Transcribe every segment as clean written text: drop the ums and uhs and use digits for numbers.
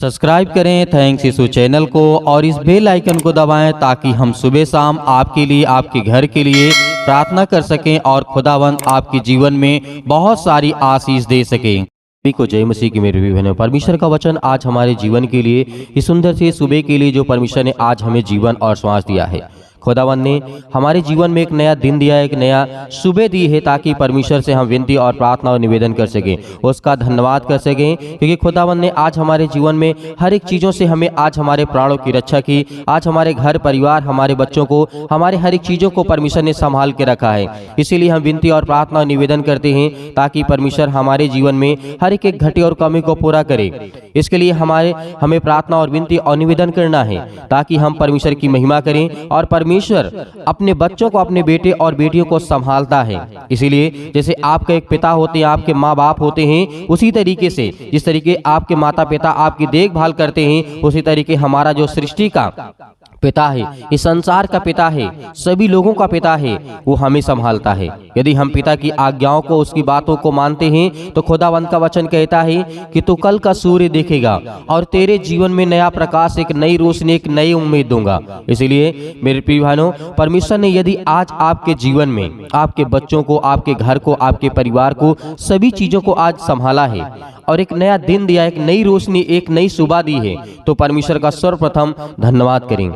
Subscribe करें thanks यीशु channel को और इस बेल आइकन को दबाएं ताकि हम सुबह शाम आपके लिए आपके घर के लिए प्रार्थना कर सकें और खुदावंद आपके जीवन में बहुत सारी आशीष दे सकें। सभी को जय मसीह की मेरे बहनों। परमेश्वर का वचन आज हमारे जीवन के लिए इस सुंदर से सुबह के लिए जो परमेश्वर ने आज हमें जीवन और श्वास दिया है, खुदावंद ने हमारे जीवन में एक नया दिन दिया, एक नया सुबह दी है ताकि परमेश्वर से हम विनती और प्रार्थना और निवेदन कर सकें, उसका धन्यवाद कर सकें, क्योंकि खुदावंद ने आज हमारे जीवन में हर एक चीज़ों से हमें आज हमारे प्राणों की रक्षा की। आज हमारे घर परिवार, हमारे बच्चों को, हमारे हर एक चीज़ों को परमेश्वर ने संभाल के रखा है। इसीलिए हम विनती और प्रार्थना और निवेदन करते हैं ताकि परमेश्वर हमारे जीवन में हर एक घटी और कमी को पूरा करे। इसके लिए हमें प्रार्थना और विनती और निवेदन करना है ताकि हम परमेश्वर की महिमा करें। और परमेश्वर अपने बच्चों को, अपने बेटे और बेटियों को संभालता है। इसीलिए जैसे आपके एक पिता होते हैं, आपके माँ बाप होते हैं, उसी तरीके से जिस तरीके आपके माता पिता आपकी देखभाल करते हैं, उसी तरीके हमारा जो सृष्टि का पिता है, इस संसार का पिता है, सभी लोगों का पिता है, वो हमें संभालता है। यदि हम पिता की आज्ञाओं को, उसकी बातों को मानते हैं तो खुदावंद का वचन कहता है कि तू कल का सूर्य देखेगा और तेरे जीवन में नया प्रकाश, एक नई रोशनी, एक नई उम्मीद दूंगा। इसलिए मेरे प्रिय भाइयों, परमेश्वर ने यदि आज आपके जीवन में आपके बच्चों को, आपके घर को, आपके परिवार को, सभी चीजों को आज संभाला है और एक नया दिन दिया, एक नई रोशनी, एक नई सुबह दी है, तो परमेश्वर का सर्वप्रथम धन्यवाद करें,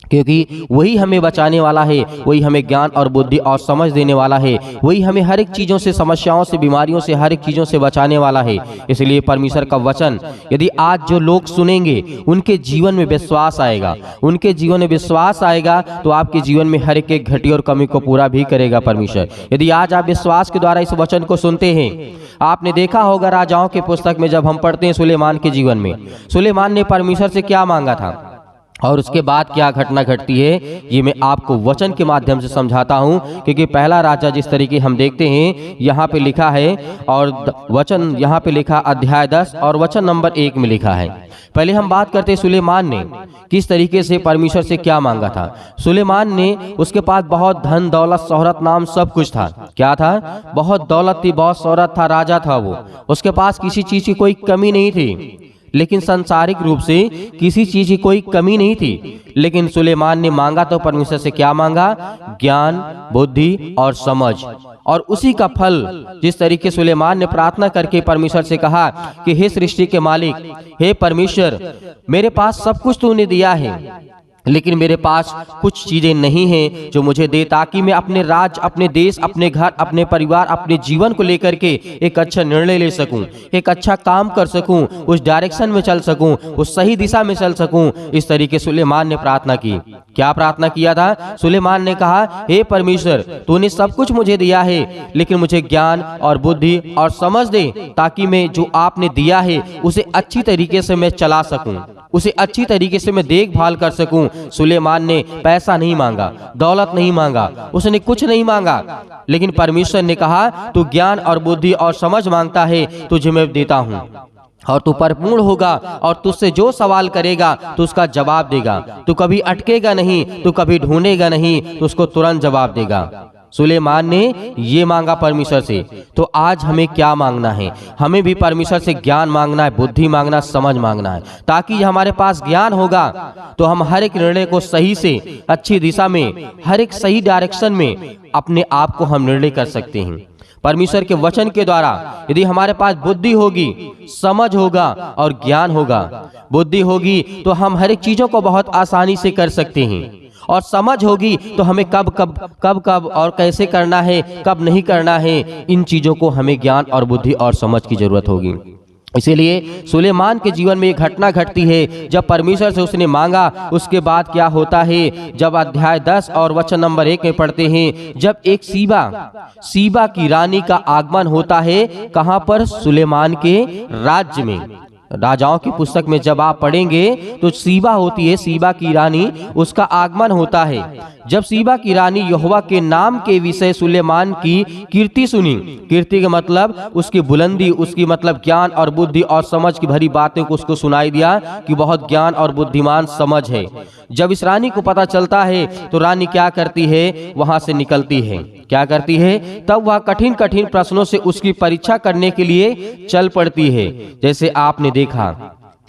क्योंकि वही हमें बचाने वाला है, वही हमें ज्ञान और बुद्धि और समझ देने वाला है, वही हमें हर एक चीज़ों से, समस्याओं से, बीमारियों से, हर एक चीज़ों से बचाने वाला है। इसलिए परमेश्वर का वचन यदि आज जो लोग सुनेंगे उनके जीवन में विश्वास आएगा, उनके जीवन में विश्वास आएगा तो आपके जीवन में हर एक घटी और कमी को पूरा भी करेगा परमेश्वर। यदि आज आप विश्वास के द्वारा इस वचन को सुनते हैं, आपने देखा होगा राजाओं के पुस्तक में जब हम पढ़ते हैं सुलेमान के जीवन में, सुलेमान ने परमेश्वर से क्या मांगा था और उसके बाद क्या घटना घटती है, ये मैं आपको वचन के माध्यम से समझाता हूं। क्योंकि पहला राजा जिस तरीके हम देखते हैं यहाँ पे लिखा है, और वचन यहाँ पे लिखा अध्याय 10 और वचन नंबर 1 में लिखा है। पहले हम बात करते हैं सुलेमान ने किस तरीके से परमेश्वर से क्या मांगा था। सुलेमान ने, उसके पास बहुत धन दौलत शोहरत नाम सब कुछ था। क्या था? बहुत दौलत थी, बहुत शोहरत था, राजा था वो। उसके पास किसी चीज की कोई कमी नहीं थी, लेकिन सांसारिक रूप से किसी चीज की कोई कमी नहीं थी। लेकिन सुलेमान ने मांगा तो परमेश्वर से क्या मांगा? ज्ञान, बुद्धि और समझ। और उसी का फल जिस तरीके सुलेमान ने प्रार्थना करके परमेश्वर से कहा कि हे सृष्टि के मालिक, हे परमेश्वर, मेरे पास सब कुछ तूने दिया है, लेकिन मेरे पास कुछ चीजें नहीं हैं जो मुझे दे, ताकि मैं अपने राज्य, अपने देश, अपने घर, अपने परिवार, अपने जीवन को लेकर के एक अच्छा निर्णय ले सकूं, एक अच्छा काम कर सकूं, उस डायरेक्शन में चल सकूं, उस सही दिशा में चल सकूं। इस तरीके सुलेमान ने प्रार्थना की। क्या प्रार्थना किया था? सुलेमान ने कहा, हे परमेश्वर, तूने सब कुछ मुझे दिया है, लेकिन मुझे ज्ञान और बुद्धि और समझ दे, ताकि मैं जो आपने दिया है उसे अच्छी तरीके से मैं चला सकूं, उसे अच्छी तरीके से मैं देखभाल कर सकूं। सुलेमान ने पैसा नहीं मांगा, दौलत नहीं मांगा, उसने कुछ नहीं मांगा, लेकिन परमेश्वर ने कहा तू ज्ञान और बुद्धि और समझ मांगता है, तुझे मैं देता हूं, और तू परिपूर्ण होगा, और तुझसे जो सवाल करेगा तो उसका जवाब देगा। तू कभी अटकेगा नहीं, तू कभी ढूंढेगा नहीं, तो उसको तुरंत जवाब देगा। सुलेमान ने ये मांगा परमेश्वर से। तो आज हमें क्या मांगना है? हमें भी परमेश्वर से ज्ञान मांगना है, बुद्धि मांगना, समझ मांगना है, ताकि हमारे पास ज्ञान होगा तो हम हर एक निर्णय को सही से, अच्छी दिशा में, हर एक सही डायरेक्शन में अपने आप को हम निर्णय कर सकते हैं। परमेश्वर के वचन के द्वारा यदि हमारे पास बुद्धि होगी, समझ होगा और ज्ञान होगा, बुद्धि होगी तो हम हर एक चीजों को बहुत आसानी से कर सकते हैं, और समझ होगी तो हमें कब और कैसे करना है, कब नहीं करना है, इन चीजों को हमें ज्ञान और बुद्धि और समझ की जरूरत होगी। इसीलिए सुलेमान के जीवन में एक घटना घटती है, जब परमेश्वर से उसने मांगा, उसके बाद क्या होता है, जब अध्याय 10 और वचन नंबर 1 में पढ़ते हैं, जब एक सीबा की रानी का आगमन होता है। कहां पर? सुलेमान के राज्य में। राजाओं की पुस्तक में जब आप पढ़ेंगे तो सीबा होती है, सीबा की रानी, उसका आगमन होता है। जब सीबा की रानी यहोवा के नाम के विषय सुलेमान की कीर्ति सुनी, कीर्ति का मतलब उसकी बुलंदी, उसकी मतलब ज्ञान और बुद्धि और समझ की भरी बातें को उसको सुनाई दिया कि बहुत ज्ञान और बुद्धिमान समझ है। जब इस रानी को पता चलता है तो रानी क्या करती है? वहां से निकलती है। क्या करती है? तब वह कठिन कठिन प्रश्नों से उसकी परीक्षा करने के लिए चल पड़ती है। जैसे आपने देखा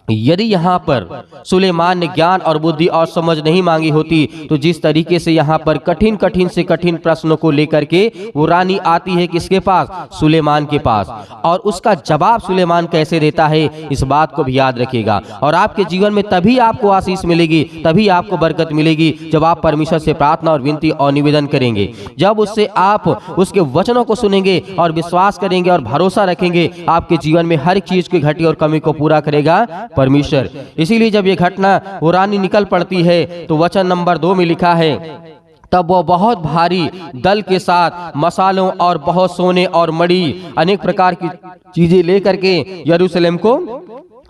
यदि यहाँ पर सुलेमान ने ज्ञान और बुद्धि और समझ नहीं मांगी होती तो जिस तरीके से यहाँ पर कठिन कठिन से कठिन प्रश्नों को लेकर के वो रानी आती है किसके पास, सुलेमान के पास, और उसका जवाब सुलेमान कैसे देता है, इस बात को भी याद रखिएगा। और आपके जीवन में तभी आपको आशीष मिलेगी, तभी आपको बरकत मिलेगी जब आप परमेश्वर से प्रार्थना और विनती और निवेदन करेंगे, जब उससे आप उसके वचनों को सुनेंगे और विश्वास करेंगे और भरोसा रखेंगे, आपके जीवन में हर चीज की घटी और कमी को पूरा करेगा परमेश्वर। इसीलिए जब ये घटना वो रानी निकल पड़ती है तो वचन नंबर 2 में लिखा है, तब वो बहुत भारी दल के साथ मसालों और बहुत सोने और मड़ी अनेक प्रकार की चीजें लेकर के यरूशलेम को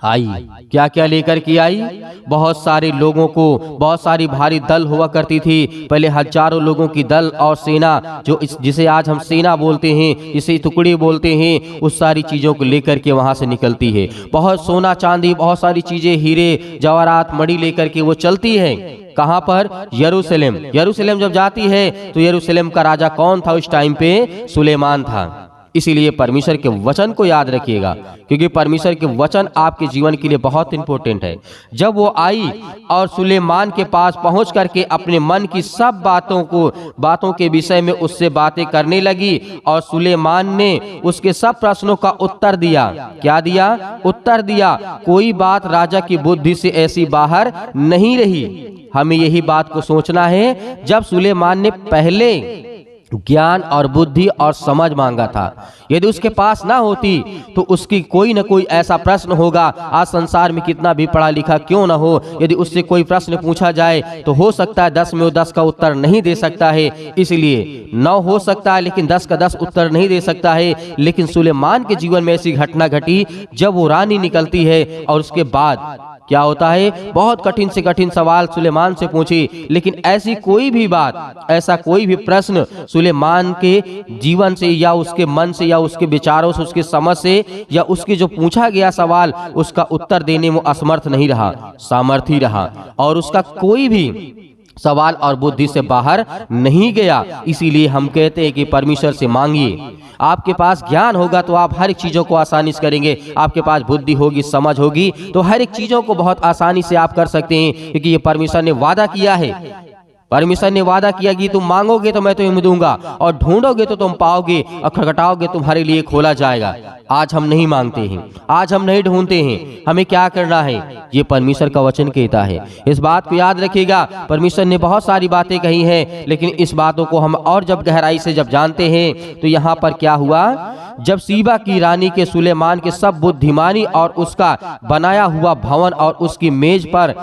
आई। क्या क्या लेकर के आई, बहुत सारे लोगों को, बहुत सारी भारी दल हुआ करती थी पहले, हजारों लोगों की दल और सेना, जो जिसे आज हम सेना बोलते हैं, जिसे टुकड़ी बोलते हैं, उस सारी चीजों को लेकर के वहां से निकलती है। बहुत सोना चांदी, बहुत सारी चीजें, हीरे जवाहरात मणि लेकर के वो चलती है। कहां पर, यरूशलेम। यरूशलेम जब जाती है तो यरूशलेम का राजा कौन था उस टाइम पे, सुलेमान था। इसीलिए परमेश्वर के वचन को याद रखिएगा, क्योंकि परमेश्वर के वचन आपके जीवन के लिए बहुत इंपॉर्टेंट है। जब वो आई और सुलेमान के पास पहुंच करके अपने मन की सब बातों के विषय में उससे बातें करने लगी, और सुलेमान ने उसके सब प्रश्नों का उत्तर दिया। क्या दिया, उत्तर दिया। कोई बात राजा की बुद्धि से ऐसी बाहर नहीं रही। हमें यही बात को सोचना है, जब सुलेमान ने पहले ज्ञान और बुद्धि और समझ मांगा था, यदि उसके पास ना होती तो उसकी कोई ना कोई ऐसा प्रश्न होगा। आज संसार में कितना भी पढ़ा लिखा क्यों ना हो, यदि उससे कोई प्रश्न पूछा जाए तो हो सकता है 10 में वो 10 का उत्तर नहीं दे सकता है। इसलिए 9 हो सकता है लेकिन 10 का 10 उत्तर नहीं दे सकता है। लेकिन सुलेमान के जीवन में ऐसी घटना घटी, जब वो रानी निकलती है और उसके बाद क्या होता है, बहुत कठिन से कठिन सवाल सुलेमान से पूछी, लेकिन ऐसी कोई भी बात, ऐसा कोई भी प्रश्न सुलेमान के जीवन से या उसके मन से या उसके विचारों से, उसके समझ से या उसके जो पूछा गया सवाल, उसका उत्तर देने में असमर्थ नहीं रहा, सामर्थी रहा, और उसका कोई भी सवाल और बुद्धि से बाहर नहीं गया। इसीलिए हम कहते हैं कि परमेश्वर से मांगिए। आपके पास ज्ञान होगा तो आप हर एक चीजों को आसानी से करेंगे। आपके पास बुद्धि होगी, समझ होगी, तो हर एक चीजों को बहुत आसानी से आप कर सकते हैं, क्योंकि ये परमेश्वर ने वादा किया है। परमेश्वर ने वादा किया कि तुम मांगोगे तो मैं तुम्हें दूंगा, और ढूंढोगे तो तुम पाओगे, और खटखटाओगे तुम्हारे लिए खोला जाएगा। आज हम नहीं मांगते हैं, आज हम नहीं ढूंढते हैं। हमें क्या करना है, ये परमेश्वर का वचन कहता है। इस बात को याद रखिएगा। परमेश्वर ने बहुत सारी बातें कही हैं, लेकिन इस बातों को हम और जब गहराई से जब जानते हैं तो यहाँ पर क्या हुआ, जब सीबा की रानी के सुलेमान के सब बुद्धिमानी और उसका बनाया हुआ भवन और उसकी मेज पर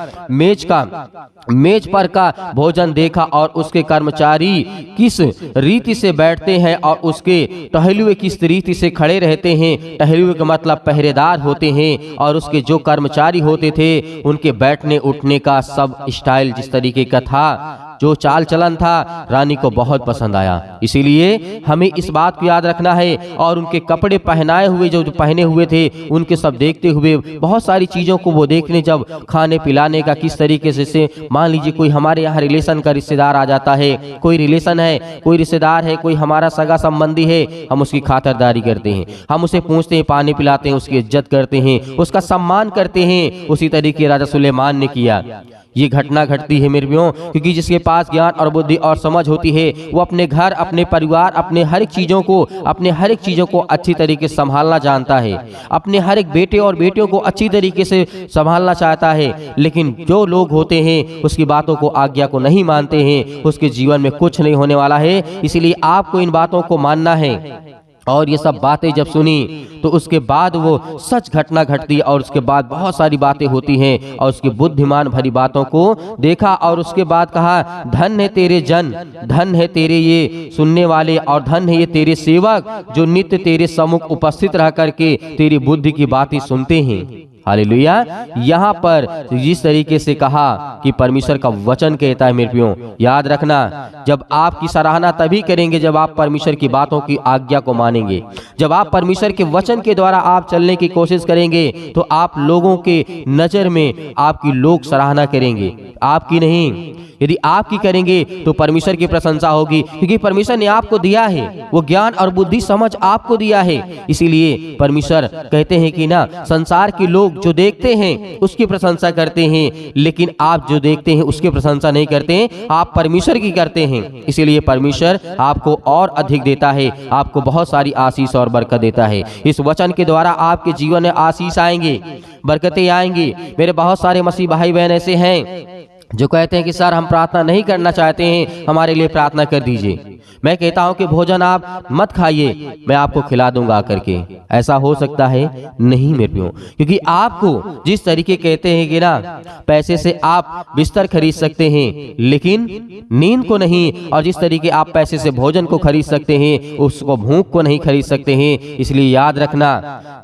का भोजन देखा, और उसके कर्मचारी किस रीति से बैठते हैं और उसके टहलुए किस रीति से खड़े रहते हैं। टहलुए का मतलब पहरेदार होते हैं, और उसके जो कर्मचारी होते थे उनके बैठने उठने का सब स्टाइल जिस तरीके का था, जो चाल चलन था, रानी को बहुत पसंद आया। इसीलिए हमें इस बात को याद रखना है। और उनके कपड़े पहनाए हुए जो पहने हुए थे, उनके सब देखते हुए बहुत सारी चीजों को वो देखने, जब खाने पिलाने का किस तरीके से मान लीजिए कोई हमारे यहाँ रिलेशन का रिश्तेदार आ जाता है, कोई रिलेशन है, कोई रिश्तेदार है, कोई हमारा सगा संबंधी है, हम उसकी खातिरदारी करते हैं, हम उसे पूछते हैं, पानी पिलाते हैं, उसकी इज्जत करते हैं, उसका सम्मान करते हैं। उसी तरीके राजा सुलेमान ने किया। ये घटना घटती है मेरे प्रियो, क्योंकि जिसके पास ज्ञान और बुद्धि और समझ होती है, वो अपने घर, अपने परिवार, अपने हर एक चीजों को अच्छी तरीके से संभालना जानता है, अपने हर एक बेटे और बेटियों को अच्छी तरीके से संभालना चाहता है। लेकिन जो लोग होते हैं उसकी बातों को, आज्ञा को नहीं मानते हैं, उसके जीवन में कुछ नहीं होने वाला है। इसीलिए आपको इन बातों को मानना है। और ये सब बातें जब सुनी तो उसके बाद वो सच घटना घटती, और उसके बाद बहुत सारी बातें होती हैं, और उसके बुद्धिमान भरी बातों को देखा, और उसके बाद कहा, धन है तेरे जन, धन है तेरे ये सुनने वाले, और धन है ये तेरे सेवक जो नित्य तेरे सम्मुख उपस्थित रह करके तेरी बुद्धि की बातें सुनते हैं। हालेलुया। यहाँ पर जिस तरीके से कहा कि परमेश्वर का वचन कहता है मेरे प्रियो, याद रखना, जब आपकी सराहना तभी करेंगे जब आप परमेश्वर की बातों की आज्ञा को मानेंगे। जब आप परमेश्वर के वचन के द्वारा आप चलने की कोशिश करेंगे तो आप लोगों के नजर में आपकी लोग सराहना करेंगे, आपकी नहीं। यदि आपकी करेंगे तो परमेश्वर की प्रशंसा होगी, क्योंकि परमेश्वर ने आपको दिया है, वो ज्ञान और बुद्धि समझ आपको दिया है। इसीलिए परमेश्वर कहते हैं कि ना, संसार के लोग जो देखते हैं उसकी प्रशंसा करते हैं, लेकिन आप जो देखते हैं उसकी प्रशंसा नहीं करते हैं, आप परमेश्वर की करते हैं। इसीलिए परमेश्वर आपको और अधिक देता है, आपको बहुत सारी आशीष और बरकत देता है। इस वचन के द्वारा आपके जीवन में आशीष आएंगे, बरकतें आएंगी। मेरे बहुत सारे मसीह भाई बहन ऐसे हैं जो कहते हैं कि सर हम प्रार्थना नहीं करना चाहते हैं, हमारे लिए प्रार्थना कर दीजिए। मैं कहता हूं कि भोजन आप मत खाइए, मैं आपको खिला दूंगा करके। ऐसा हो सकता है? नहीं मेरे प्रियो, क्योंकि आपको जिस तरीके कहते हैं कि ना, पैसे से आप बिस्तर खरीद सकते हैं लेकिन नींद को नहीं, और जिस तरीके आप पैसे से भोजन को खरीद सकते हैं उसको भूख को नहीं खरीद सकते हैं। इसलिए याद रखना,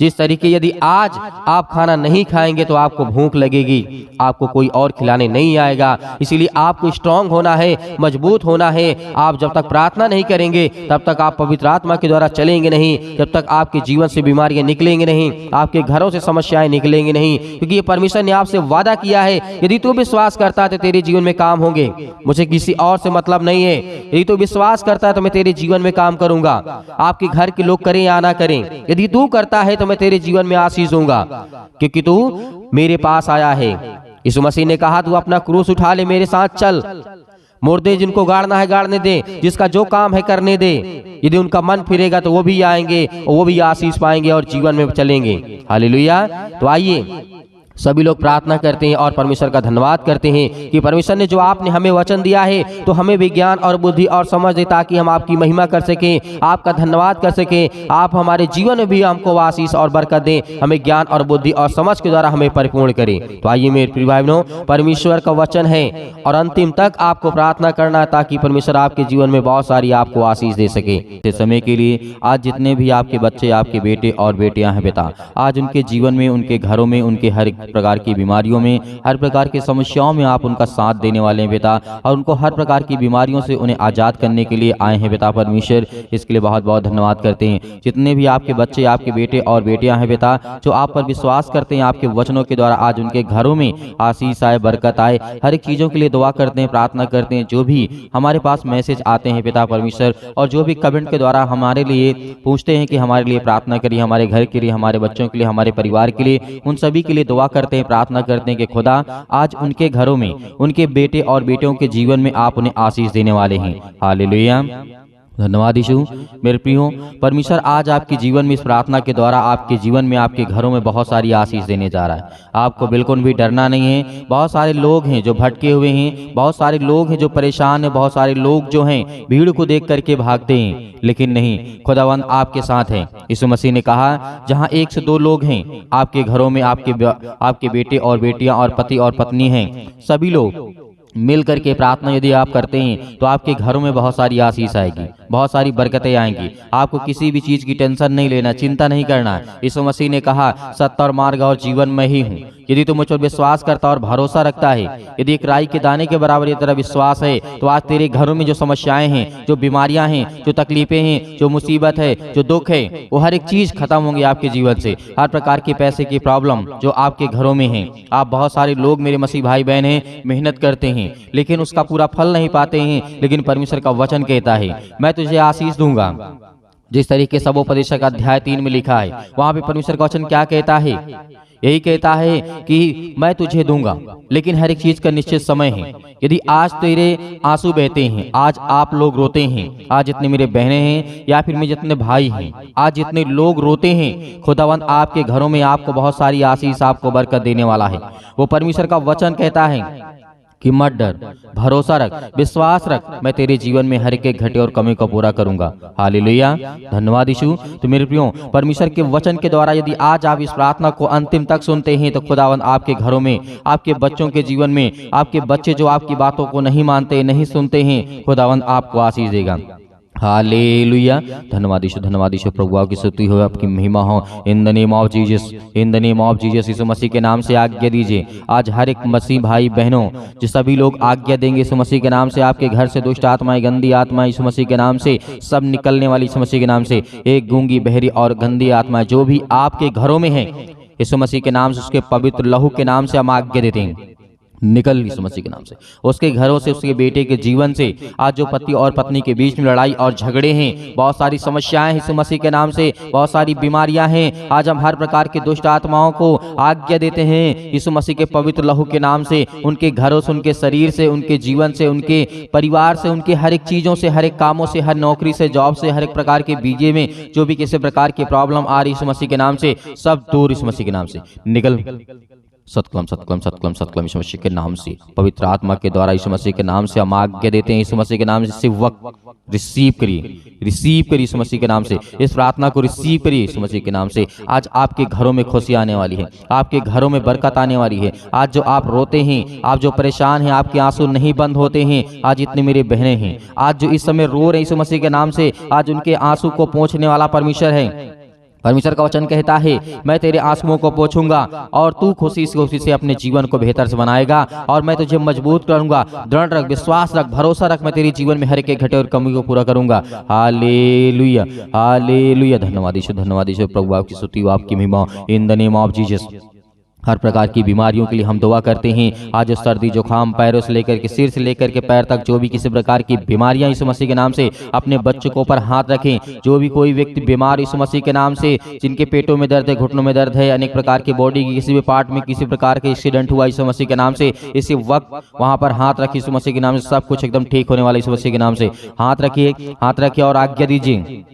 जिस तरीके यदि आज आप खाना नहीं खाएंगे तो आपको भूख लगेगी, आपको कोई और खिलाने नहीं आएगा। इसीलिए आपको स्ट्रांग होना है, मजबूत होना है। आप जब तक प्रार्थना नहीं करेंगे तब तक आप पवित्र आत्मा के द्वारा चलेंगे नहीं, जब तक आपके जीवन से बीमारियां निकलेंगे नहीं, आपके घरों से समस्याएं निकलेंगी नहीं, क्योंकि ये परमेश्वर ने आपसे वादा किया है, यदि तू विश्वास करता है तो तेरे जीवन में काम होंगे। मुझे किसी और से मतलब नहीं है, यदि तू विश्वास करता है तो मैं तेरे जीवन में काम करूंगा। आपके घर के लोग करें या ना करें, यदि तू करता है तो मैं तेरे जीवन में आशीष दूंगा, क्योंकि तू मेरे पास आया है। यीशु मसीह ने कहा, तू अपना क्रूस उठा ले, मेरे साथ चल। मुर्दे जिनको गाड़ना है गाड़ने दे, जिसका जो काम है करने दे। यदि उनका मन फिरेगा तो वो भी आएंगे और वो भी आशीष पाएंगे और जीवन में चलेंगे। हालेलुया। तो आइए सभी लोग प्रार्थना करते हैं और परमेश्वर का धन्यवाद करते हैं कि परमेश्वर ने जो आपने हमें वचन दिया है तो हमें भी ज्ञान और बुद्धि और समझ दे, ताकि हम आपकी महिमा कर सकें, आपका धन्यवाद कर सकें। आप हमारे जीवन में भी हमको आशीष और बरकत दें, हमें ज्ञान और बुद्धि और समझ के द्वारा हमें परिपूर्ण करें। तो आइए मेरे प्रिय भाई बहनों, परमेश्वर का वचन है और अंतिम तक आपको प्रार्थना करना, ताकि परमेश्वर आपके जीवन में बहुत सारी आपको आशीष दे सके। इस समय के लिए आज जितने भी आपके बच्चे, आपके बेटे और बेटियां हैं पिता, आज उनके जीवन में, उनके घरों में, उनके हर प्रकार की बीमारियों में, हर प्रकार की समस्याओं में आप उनका साथ देने वाले हैं पिता, और उनको हर प्रकार की बीमारियों से उन्हें आजाद करने के लिए आए हैं पिता परमेश्वर। इसके लिए बहुत बहुत धन्यवाद करते हैं। जितने भी आपके बच्चे, आपके बेटे और बेटियां हैं पिता, जो आप पर विश्वास करते हैं, आपके वचनों के द्वारा आज उनके घरों में आशीष आए, बरकत आए, हर एक चीजों के लिए दुआ करते हैं, प्रार्थना करते हैं। जो भी हमारे पास मैसेज आते हैं पिता परमेश्वर, और जो भी कमेंट के द्वारा हमारे लिए पूछते हैं कि हमारे लिए प्रार्थना करिए, हमारे घर के लिए, हमारे बच्चों के लिए, हमारे परिवार के लिए, उन सभी के लिए दुआ करते हैं, प्रार्थना करते हैं कि खुदा आज उनके घरों में, उनके बेटे और बेटियों के जीवन में आप उन्हें आशीष देने वाले हैं। हालेलुया। धन्यवाद यीशु। मेरे प्रियो, परमेश्वर आज आपके जीवन में इस प्रार्थना के द्वारा आपके जीवन में, आपके घरों में बहुत सारी आशीष देने जा रहा है। आपको बिल्कुल भी डरना नहीं है। बहुत सारे लोग हैं जो भटके हुए हैं, बहुत सारे लोग हैं जो परेशान हैं, बहुत सारे लोग जो हैं भीड़ को देख करके भागते हैं, लेकिन नहीं, खुदावंद आपके साथ है। यीशु मसीह ने कहा, जहां 1 से 2 लोग हैं आपके घरों में, आपके बेटे और बेटियां और पति और पत्नी हैं, सभी लोग मिल करके प्रार्थना यदि आप करते हैं तो आपके घरों में बहुत सारी आशीष आएगी, बहुत सारी बरकतें आएंगी। आपको किसी भी चीज की टेंशन नहीं लेना, चिंता नहीं करना। यीशु मसीह ने कहा, सत्य और मार्ग और जीवन में ही हूँ। यदि तू मुझ पर विश्वास करता और भरोसा रखता है, यदि एक राई के दाने के बराबर ये तेरा विश्वास है, तो आज तेरे घरों में जो समस्याएं हैं, जो बीमारियां हैं, जो तकलीफें हैं, जो मुसीबत है, जो दुख है, वो हर एक चीज खत्म होंगी आपके जीवन से। हर प्रकार की पैसे की प्रॉब्लम जो आपके घरों में है, आप बहुत सारे लोग मेरे मसीह भाई बहन हैं, मेहनत करते हैं लेकिन उसका पूरा फल नहीं पाते हैं, लेकिन परमेश्वर का वचन कहता है, मैं तुझे आशीष दूंगा। जिस तरीके से सबोपदेशक अध्याय 3 में लिखा है, वहां पे परमेश्वर का वचन क्या कहता है? यही कहता है कि मैं तुझे दूंगा, लेकिन हर एक चीज का निश्चित समय है। यदि आज तेरे आंसू बहते हैं, आज आप लोग रोते हैं, आज जितने मेरे बहनें हैं या फिर मेरे जितने भाई हैं, आज जितने लोग रोते हैं, खुदावंद आपके घरों में आपको बहुत सारी आशीष, आपको बरकत देने वाला है। वो परमेश्वर का वचन कहता है कि मत डर, भरोसा रख, विश्वास रख, मैं तेरे जीवन में हर एक घटे और कमी को पूरा करूंगा। हालेलुया। धन्यवाद यीशु। तो मेरे प्रियो, परमेश्वर के वचन के द्वारा यदि आज आप इस प्रार्थना को अंतिम तक सुनते हैं तो खुदावंद आपके घरों में, आपके बच्चों के जीवन में, आपके बच्चे जो आपकी बातों को नहीं मानते, नहीं सुनते हैं, खुदावंद आपको आशीष देगा। हालेलुया। धन्यवाद यीशु, धन्यवाद यीशु। प्रभु आपकी स्तुति हो, आपकी महिमा हो। In the name of Jesus, in the name of Jesus. यीशु मसीह के नाम से आज्ञा दीजिए। आज हर एक मसीह भाई बहनों, जो सभी लोग आज्ञा देंगे यीशु मसीह के नाम से, आपके घर से दुष्ट आत्माएं, गंदी आत्माएं यीशु मसीह के नाम से सब निकलने वाली यीशु मसीह के नाम से। एक गूंगी, बहरी और गंदी आत्मा जो भी आपके घरों में है, यीशु मसीह के नाम से, उसके पवित्र लहू के नाम से हम आज्ञा देते हैं, निकल यीशु मसीह के नाम से। उसके घरों से, उसके बेटे के जीवन से आज जो पति और पत्नी के बीच में लड़ाई और झगड़े हैं, बहुत सारी समस्याएं यीशु मसीह के नाम से, बहुत सारी बीमारियां हैं, आज हम हर प्रकार के दुष्ट आत्माओं को आज्ञा देते हैं यीशु मसीह के पवित्र लहू के नाम से। उनके घरों से, उनके शरीर से, उनके जीवन से, उनके परिवार से, उनके हर एक चीजों से, हर एक कामों से, हर नौकरी से, जॉब से, हर एक प्रकार के बीजे में जो भी किसी प्रकार की प्रॉब्लम आ रही यीशु मसीह के नाम से, सब दूर यीशु मसीह के नाम से निकल। सतकलम सतकलम सतकलम सतकलम यीशु मसीह के नाम से, पवित्र आत्मा के द्वारा यीशु मसीह के नाम से हम आज्ञा देते हैं यीशु मसीह के नाम से। सिर्फ वक्त रिसीव करिए, रिसीव करिए यीशु मसीह के नाम से। इस प्रार्थना को रिसीव करिए यीशु मसीह के नाम से। आज आपके घरों में खुशी आने वाली है, आपके घरों में बरकत आने वाली है। आज जो आप रोते हैं, आप जो परेशान हैं, आपके आंसू नहीं बंद होते हैं। आज इतनी मेरी बहनें हैं आज जो इस समय रो रहे हैं यीशु मसीह के नाम से, आज उनके आंसू को पोंछने वाला परमेश्वर है। परमेश्वर का वचन कहता है, मैं तेरे आंसुओं को पोंछूंगा और तू खुशी से अपने जीवन को बेहतर से बनाएगा, और मैं तुझे मजबूत करूंगा। दृढ़ रख, विश्वास रख, भरोसा रख, मैं तेरे जीवन में हर एक घटे और कमी को पूरा करूंगा। Hallelujah, hallelujah. धन्यवाद यीशु, धन्यवाद यीशु। प्रभु आपकी स्तुति, आपकी महिमा in the name of Jesus. हर प्रकार की बीमारियों के लिए हम दुआ करते हैं। आज सर्दी जुकाम, पैरों से लेकर के सिर से लेकर के पैर तक जो भी किसी प्रकार की बीमारियां यीशु मसीह के नाम से अपने बच्चों को ऊपर हाथ रखें। जो भी कोई व्यक्ति बीमार यीशु मसीह के नाम से, जिनके पेटों में दर्द है, घुटनों में दर्द है, अनेक प्रकार की बॉडी की किसी भी पार्ट में किसी प्रकार के एक्सीडेंट हुआ यीशु मसीह के नाम से, इसी वक्त वहां पर हाथ रखिए यीशु मसीह के नाम से। सब कुछ एकदम ठीक होने वाला यीशु मसीह के नाम से। हाथ रखिए, हाथ रखिए और आज्ञा दीजिए,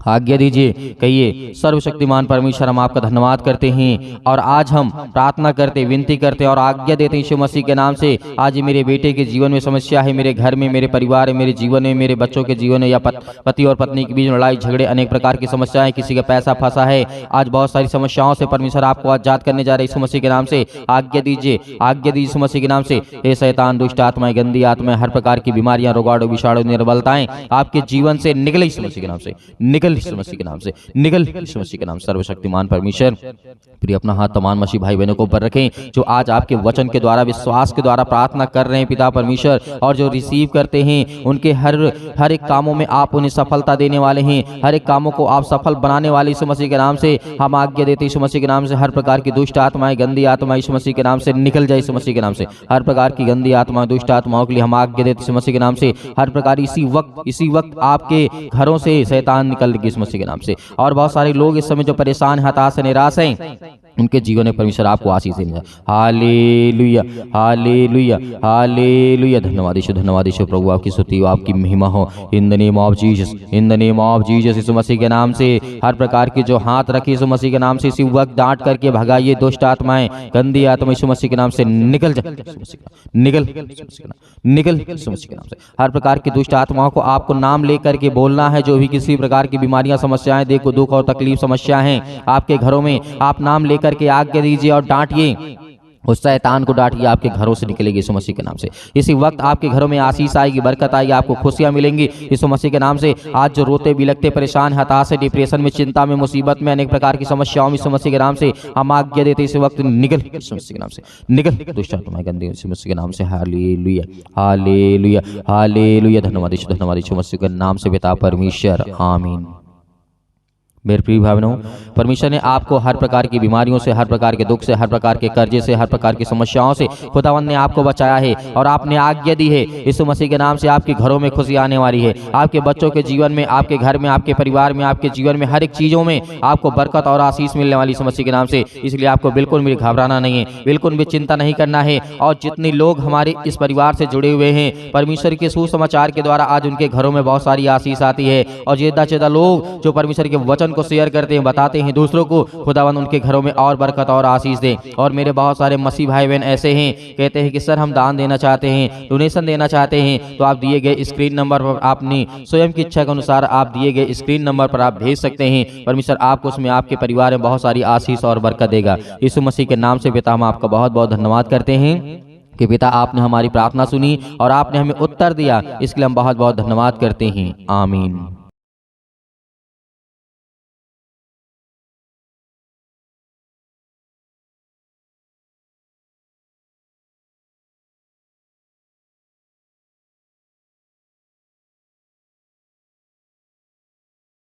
आज्ञा दीजिए। कहिए, सर्वशक्तिमान परमेश्वर हम आपका धन्यवाद करते हैं और आज हम प्रार्थना करते, विनती करते और आज्ञा देते हैं यीशु मसीह के नाम से। आज मेरे बेटे के जीवन में समस्या है, मेरे घर में, मेरे परिवार में, मेरे जीवन में, मेरे बच्चों के जीवन में, या पति और पत्नी के बीच लड़ाई झगड़े, अनेक प्रकार की समस्याएं, किसी का पैसा फंसा है, आज बहुत सारी समस्याओं से परमेश्वर आपको आजाद करने जा रहे यीशु मसीह के नाम से। आज्ञा दीजिए, आज्ञा दीजिए यीशु मसीह के नाम से। हे शैतान, दुष्ट आत्माएं, गंदी आत्माएं, हर प्रकार की बीमारियां, रोगाणु, विषाणु, निर्बलताएं आपके जीवन से निकले यीशु मसीह के नाम से, निकल यीशु मसीह के नाम से, निकल यीशु मसीह के नाम। सर्वशक्तिमान परमेश्वर, प्रिय अपना हाथ तमाम मसीह भाई बहनों को ऊपर रखें जो आज आपके वचन के द्वारा, विश्वास के द्वारा प्रार्थना कर रहे हैं पिता परमेश्वर, और जो रिसीव करते हैं उनके हर एक कामों में आप उन्हें सफलता देने वाले हैं। हर एक कामों को आप सफल बनाने वाले यीशु मसीह के नाम से हम आज्ञा देते यीशु मसीह के नाम से। हर प्रकार की दुष्ट आत्माएं, गंदी आत्माएं यीशु मसीह के नाम से निकल जाए यीशु मसीह के नाम से। हर प्रकार की गंदी आत्माएं, दुष्ट आत्माओं के लिए हम आज्ञा देते यीशु मसीह के नाम से। हर प्रकार इसी वक्त आपके घरों से शैतान निकल गए यीशु मसीह के नाम से। और बहुत सारे लोग इस समय जो परेशान, हताश, निराश हैं, उनके जीवन में परमेश्वर आपको आशीष देने जाए। Hallelujah, hallelujah, hallelujah. धन्यवाद यीशु, धन्यवाद यीशु। प्रभु आपकी स्तुति हो, आपकी महिमा हो in the name of Jesus, in the name of Jesus. यीशु मसीह के नाम से हर प्रकार की जो हाथ रखी यीशु मसीह के नाम से, इसी वक्त डांट करके भगाइए दुष्ट आत्माएं, गंदी आत्मा यीशु मसीह के नाम से निकल जाए, निकल, निकल यीशु मसीह के नाम से। हर प्रकार की दुष्ट आत्माओं को आपको नाम लेकर के बोलना है। जो भी किसी प्रकार की बीमारियां, समस्याएं, देखो दुख और तकलीफ, समस्या हैं आपके घरों में, आप नाम लेकर के आज्ञा दीजिए और डांटिए, उस शैतान को डांटिए, आपके घरों से निकलेगी यीशु मसीह के नाम से। इसी वक्त आपके घरों में आशीष आएगी, बरकत आएगी, आपको खुशियां मिलेंगी यीशु मसीह के नाम से। आज जो रोते बिलखते, परेशान, हताश, डिप्रेशन में, चिंता में, मुसीबत में, अनेक प्रकार की समस्याओं में यीशु मसीह के नाम से हम आज्ञा देते इस वक्त निकल यीशु मसीह के नाम से, निकल दुष्ट आत्माएं, गंदी यीशु मसीह के नाम से। Hallelujah, hallelujah, hallelujah. धन्यवाद यीशु, धन्यवाद यीशु मसीह के नाम से पिता परमेश्वर, आमीन। मेरे प्रिय भाई बहनों, परमेश्वर ने आपको हर प्रकार की बीमारियों से, हर प्रकार के दुख से, हर प्रकार के कर्जे से, हर प्रकार की समस्याओं से खुदावंद ने आपको बचाया है और आपने आज्ञा दी है यीशु मसीह के नाम से। आपके घरों में खुशी आने वाली है, आपके बच्चों के जीवन में, आपके घर में, आपके परिवार में, आपके जीवन में, हर एक चीज़ों में आपको बरकत और आशीष मिलने वाली यीशु मसीह के नाम से। इसलिए आपको बिल्कुल भी घबराना नहीं है, बिल्कुल भी चिंता नहीं करना है। और जितने लोग हमारे इस परिवार से जुड़े हुए हैं, परमेश्वर के सुसमाचार के द्वारा आज उनके घरों में बहुत सारी आशीष आती है। और ज़्यादा से ज़्यादा लोग जो परमेश्वर के वचन को शेयर करते हैं, बताते हैं दूसरों को, खुदावंद उनके घरों में और बरकत और आशीष दे। और मेरे बहुत सारे मसीह भाई बहन ऐसे हैं, कहते हैं कि सर हम दान देना चाहते हैं, डोनेशन देना चाहते हैं, तो आप दिए गए स्क्रीन नंबर पर अपनी स्वयं की इच्छा के अनुसार आप दिए गए स्क्रीन नंबर पर आप भेज सकते हैं। परमेश्वर आपको उसमें, आपके परिवार में बहुत सारी आशीष और बरकत देगा। यीशु मसीह के नाम से पिता हम आपका बहुत बहुत धन्यवाद करते हैं कि पिता आपने हमारी प्रार्थना सुनी और आपने हमें उत्तर दिया, इसके लिए हम बहुत बहुत धन्यवाद करते हैं। आमीन।